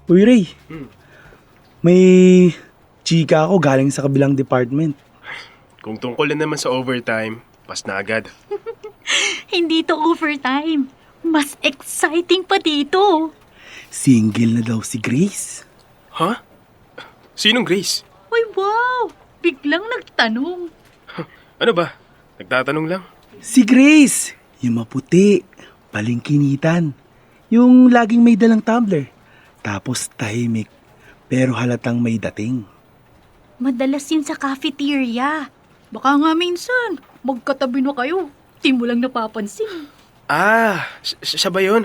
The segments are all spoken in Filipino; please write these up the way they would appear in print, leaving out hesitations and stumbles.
Uy, Ray. May chika ako galing sa kabilang department. Kung tungkol na naman sa overtime, pas na agad. Hindi to overtime. Mas exciting pa dito. Single na daw si Grace. Ha? Sinong Grace? Uy, wow! Biglang nagtanong. Ano ba? Nagtatanong lang. Si Grace! Yung maputi, palingkinitan. Yung laging may dalang tumbler. Tapos tahimik, pero halatang may dating. Madalas yun sa cafeteria. Baka nga minsan, magkatabi na kayo. Di mo lang napapansin. Ah, siya ba yun?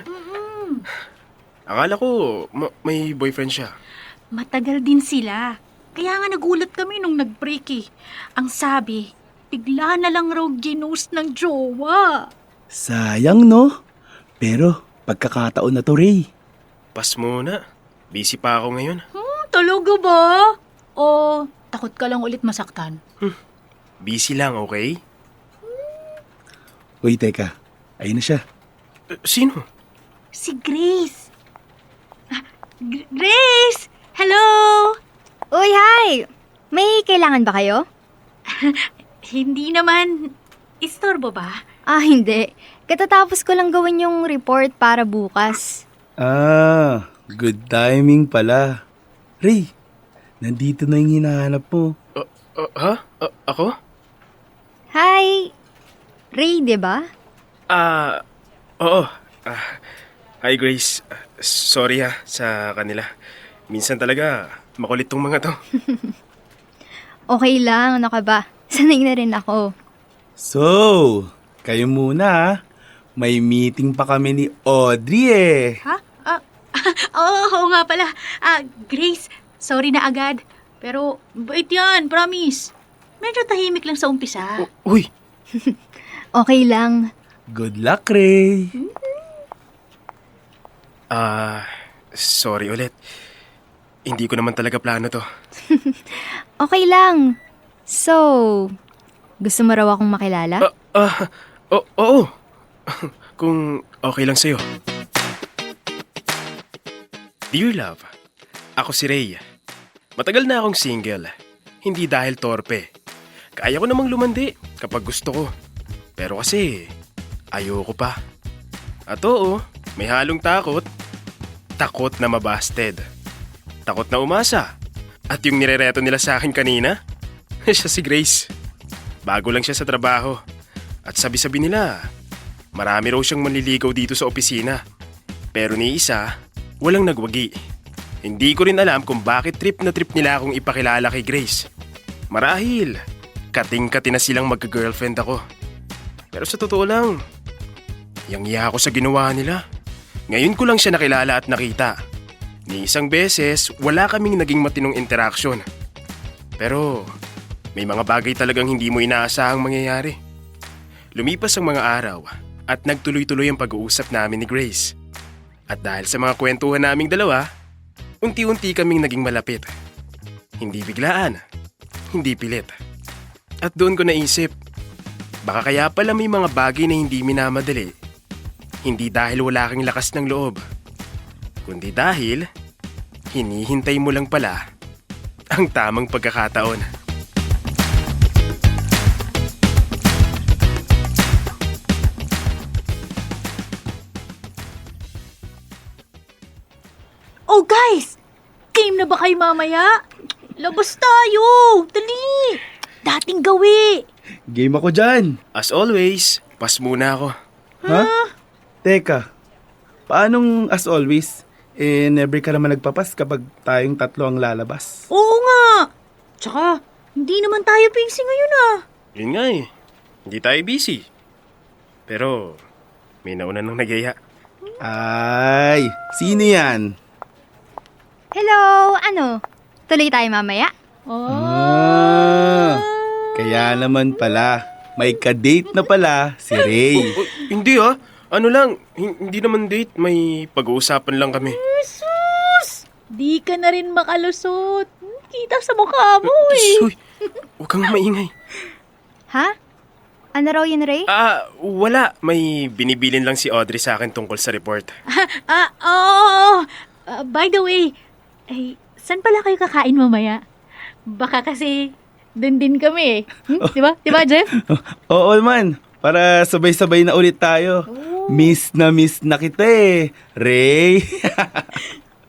Akala ko may boyfriend siya. Matagal din sila. Kaya nga nagulat kami nung nag-break eh. Ang sabi, bigla na lang raw ginost ng jowa. Sayang, no? Pero pagkakataon na to, Ray. Pas muna. Busy pa ako ngayon. Talaga ba? O takot ka lang ulit masaktan? Busy lang, okay? Uy, teka. Ayun na siya. Sino? Si Grace. Grace! Hello! Uy, hi! May kailangan ba kayo? Hindi naman. Istorbo ba? Hindi. Katatapos ko lang gawin yung report para bukas. Ah, good timing pala. Ray, nandito na yung hinahanap mo. Ha? Ako? Hi! Ray, di ba? Oo. Hi, Grace. Sorry sa kanila. Minsan talaga, makulit tong mga to. Okay lang, ano ka ba? Sanay na rin ako. So, kayo muna ah. May meeting pa kami ni Audrey eh. Ha? Oo nga pala. Grace, sorry na agad. Pero bait yan, promise. Medyo tahimik lang sa umpisa. Uy! Okay lang. Good luck, Ray. Sorry ulit. Hindi ko naman talaga plano to. Okay lang. So, gusto mo raw akong makilala? Oo. Kung okay lang sa'yo. Dear love, ako si Ray. Matagal na akong single. Hindi dahil torpe. Kaya ko namang lumandi kapag gusto ko. Pero kasi, ayoko pa. At oo, may halong takot. Takot na mabasted. Takot na umasa. At yung nirereto nila sa akin kanina, siya si Grace. Bago lang siya sa trabaho. At sabi-sabi nila, marami raw siyang manliligaw dito sa opisina. Pero ni isa, walang nagwagi. Hindi ko rin alam kung bakit trip na trip nila akong ipakilala kay Grace. Marahil, kating-kati na silang magka-girlfriend ako. Pero sa totoo lang, yang-iya ako sa ginawa nila. Ngayon ko lang siya nakilala at nakita. Ni isang beses, wala kaming naging matinong interaksyon. Pero, may mga bagay talagang hindi mo inaasahang mangyayari. Lumipas ang mga araw at nagtuloy-tuloy ang pag-uusap namin ni Grace. At dahil sa mga kwentuhan naming dalawa, unti-unti kaming naging malapit. Hindi biglaan, hindi pilit. At doon ko naisip, baka kaya pala may mga bagay na hindi minamadali. Hindi dahil wala kang lakas ng loob, kundi dahil hinihintay mo lang pala ang tamang pagkakataon. Oh guys! Game na ba kayo mamaya? Labas tayo! Dali! Dating gawi! Game ako dyan. As always, pas muna ako. Ha? Teka, paanong as always, never ka naman nagpapas kapag tayong tatlo ang lalabas? Oo nga! Tsaka, hindi naman tayo busy ngayon Yun nga eh, hindi tayo busy. Pero, may nauna nang nagaya. Ay, sino yan? Hello, ano? Tuloy tayo mamaya? Kaya naman pala, may ka-date na pala si Ray. Hindi ano lang, hindi naman date, may pag-uusapan lang kami. Jesus! Di ka na rin makalusot. kita sa mukha mo eh. Uy, huwag kang maingay. Ha? Ano raw yun, Ray? Wala. May binibilin lang si Audrey sa akin tungkol sa report. Oo. By the way, saan pala kayo kakain mamaya? Baka kasi dun din kami eh. Di ba? Di ba, Jeff? Oo man, para sabay-sabay na ulit tayo. Miss na kita eh, Ray.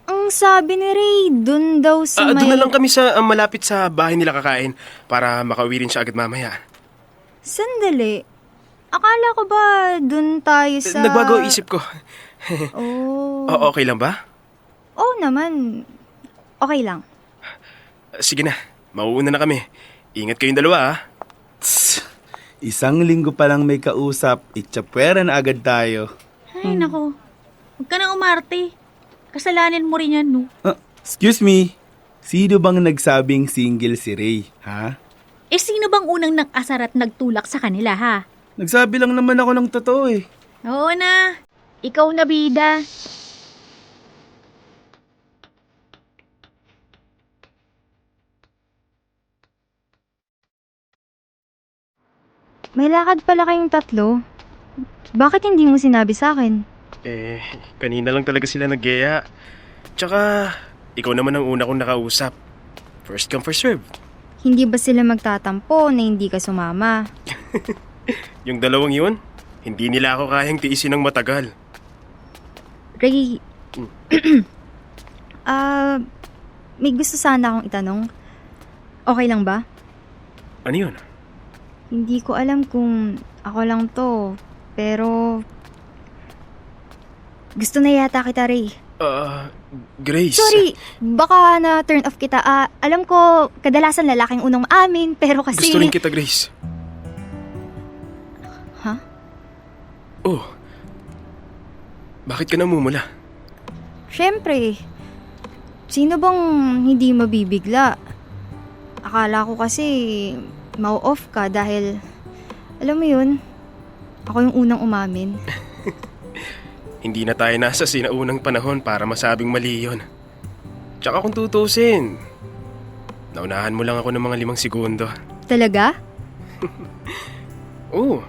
Ang sabi ni Ray, dun daw sa may... Doon na lang kami sa malapit sa bahay nila kakain para makauwi rin siya agad mamaya. Sandali. Akala ko ba dun tayo sa... Nagbago ang isip ko. Oh. Okay lang ba? Oo naman. Okay lang. Sige na, mauuna na kami. Ingat kayong dalawa ah. Isang linggo pa lang may kausap, itsapwera na agad tayo. Ay, nako. Huwag ka nang umarte. Kasalanan mo rin yan, no? Excuse me, sino bang nagsabing single si Ray, ha? Sino bang unang nag-asar at nagtulak sa kanila, ha? Nagsabi lang naman ako ng totoo eh. Oo na. Ikaw na bida. May lakad pala kayong tatlo. Bakit hindi mo sinabi sa akin? Kanina lang talaga sila nag-geya. Tsaka, ikaw naman ang una kong nakausap. First come, first serve. Hindi ba sila magtatampo na hindi ka sumama? Yung dalawang yun, hindi nila ako kayang tiisin ng matagal. Ray, may gusto sana akong itanong. Okay lang ba? Ano yun? Hindi ko alam kung ako lang to, pero gusto na yata kita, Ray. Grace. Sorry, baka na-turn off kita. Alam ko, kadalasan lalaking unang maamin, pero kasi... Gusto rin kita, Grace. Ha? Oh. Bakit ka namumula? Siyempre. Sino bang hindi mabibigla? Akala ko kasi mau-off ka dahil, alam mo yun, ako yung unang umamin. Hindi na tayo nasa sinaunang panahon para masabing mali yun. Tsaka kung tutusin, naunahan mo lang ako ng mga 5 segundo. Talaga? Oo.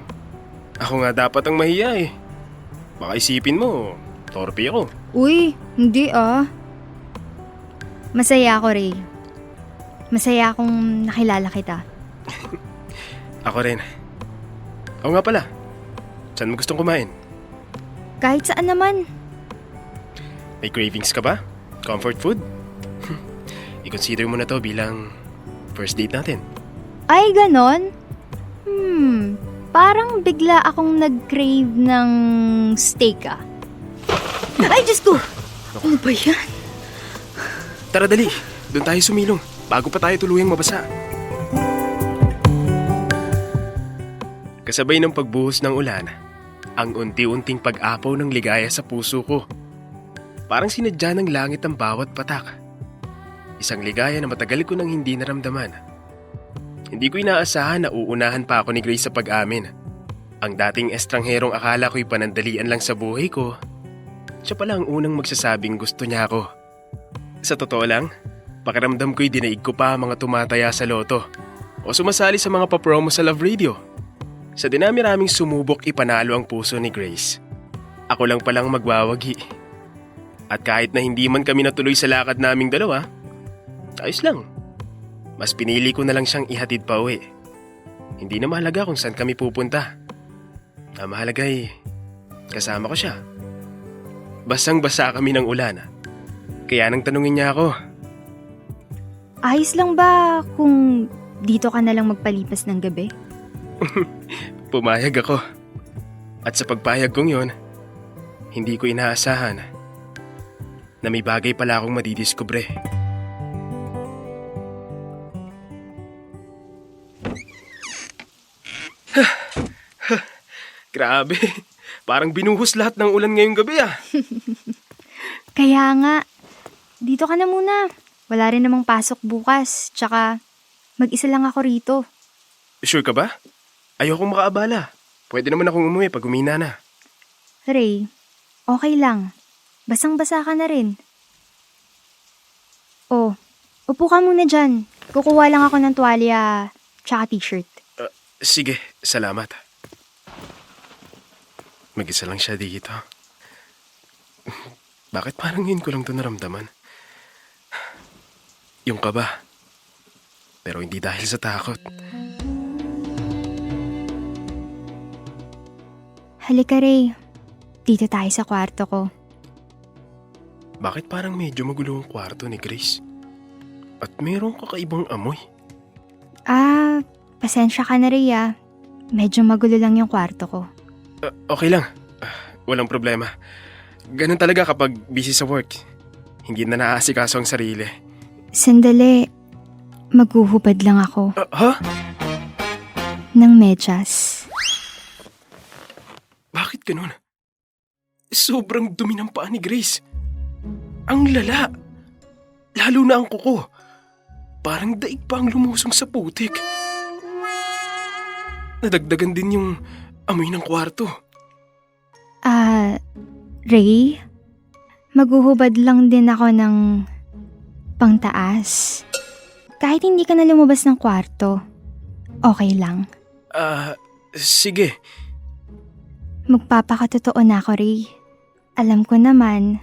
Ako nga dapat ang mahiya eh. Baka isipin mo, torpe ako. Uy, hindi Masaya ako, Ray. Masaya akong nakilala kita. Ako rin. Oo nga pala. Saan mo gustong kumain? Kahit saan naman. May cravings ka ba? Comfort food? I-consider mo na to bilang first date natin. Ay, ganon? Parang bigla akong nag-crave ng steak Ay, Diyos ko! Ano ba yan? Tara dali, doon tayo sumilong bago pa tayo tuluyang mabasa. Kasabay ng pagbuhos ng ulan, ang unti-unting pag-apaw ng ligaya sa puso ko. Parang sinadya ng langit ang bawat patak. Isang ligaya na matagal ko nang hindi naramdaman. Hindi ko inaasahan na uunahan pa ako ni Grace sa pag-amin. Ang dating estrangherong akala ko'y panandalian lang sa buhay ko, siya pala ang unang magsasabing gusto niya ako. Sa totoo lang, pakiramdam ko'y dinaig ko pa ang mga tumataya sa loto o sumasali sa mga papromo sa Love Radio. Sa dinami-raming sumubok ipanalo ang puso ni Grace, ako lang palang magwawagi. At kahit na hindi man kami natuloy sa lakad naming dalawa, ayos lang. Mas pinili ko na lang siyang ihatid pa uwi. Hindi na mahalaga kung saan kami pupunta. Ang mahalaga ay kasama ko siya. Basang-basa kami ng ulan. Kaya nang tanungin niya ako. Ayos lang ba kung dito ka na lang magpalipas ng gabi? Pumayag ako. At sa pagpayag kong yon, hindi ko inaasahan na may bagay pala akong madidiskubre. Grabe, parang binuhos lahat ng ulan ngayong gabi Kaya nga, dito ka na muna. Wala rin namang pasok bukas. Tsaka, mag-isa lang ako rito. Sure ka ba? Ayokong makaabala. Pwede naman akong umuwi pag umina na. Ray, okay lang. Basang-basa ka na rin. Oh, Upo ka muna dyan. Kukuha lang ako ng tuwalya tsaka t-shirt. Sige, salamat. Mag-isa lang siya dito. Bakit parang ngayon ko lang ito naramdaman? Yung kaba. Pero hindi dahil sa takot. Halika, Ray. Dito tayo sa kwarto ko. Bakit parang medyo magulo ang kwarto ni Grace? At mayroong kakaibang amoy. Pasensya ka na, Ray, Medyo magulo lang yung kwarto ko. Okay lang. Walang problema. Ganun talaga kapag busy sa work. Hindi na naaasikaso ang sarili. Sandali. Maghuhubad lang ako Ha? ng medyas. Bakit ganun? Sobrang dumi ng paa ni Grace. Ang lala. Lalo na ang kuko. Parang daig pa ang lumusong sa putik. Nadagdagan din yung amoy ng kwarto. Ray? Maghuhubad lang din ako ng pangtaas. Kahit hindi ka na lumabas ng kwarto, okay lang. Sige. Magpapakatotoo na ako, Ray. Alam ko naman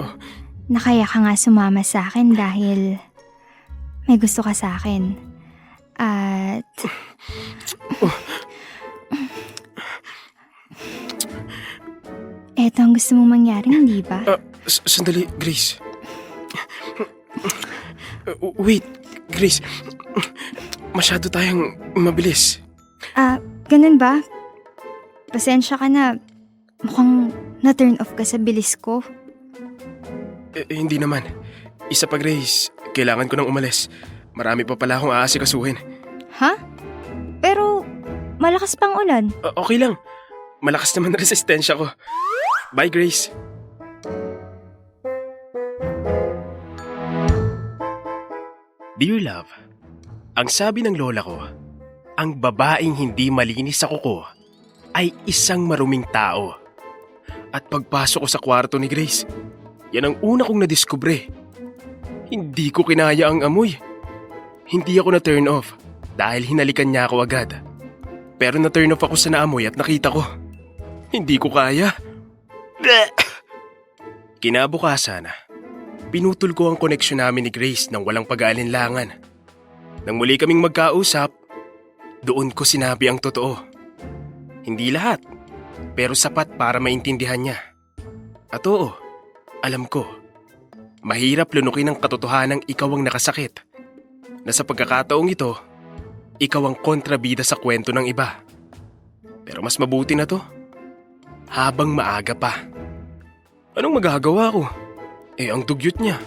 na kaya ka nga sumama sa akin dahil may gusto ka sa akin. At eto ang gusto mong mangyari, hindi ba? Sandali, Grace. Wait, Grace. Masyado tayong mabilis. Ganun ba? Pasensya ka na. Mukhang na-turn off ka sa bilis ko. Hindi naman. Isa pa, Grace. Kailangan ko nang umalis. Marami pa pala akong aasikasuhin. Ha? Pero malakas pang ulan. Okay lang. Malakas naman resistensya ko. Bye, Grace. Dear love, ang sabi ng lola ko, ang babaeng hindi malinis sa kuko ay isang maruming tao. At pagpasok ko sa kwarto ni Grace, yan ang una kong nadiskubre. Hindi ko kinaya ang amoy. Hindi ako na-turn off dahil hinalikan niya ako agad. Pero na-turn off ako sa naamoy at nakita ko. Hindi ko kaya. Kinabukasan, pinutol ko ang koneksyon namin ni Grace nang walang pag-aalinlangan. Nang muli kaming magkausap, doon ko sinabi ang totoo. Hindi lahat, pero sapat para maintindihan niya. At oo, alam ko, mahirap lunukin ang katotohanang ikaw ang nakasakit. Na sa pagkakataong ito, ikaw ang kontrabida sa kwento ng iba. Pero mas mabuti na to, habang maaga pa. Anong magagawa ko? Ang dugyot niya.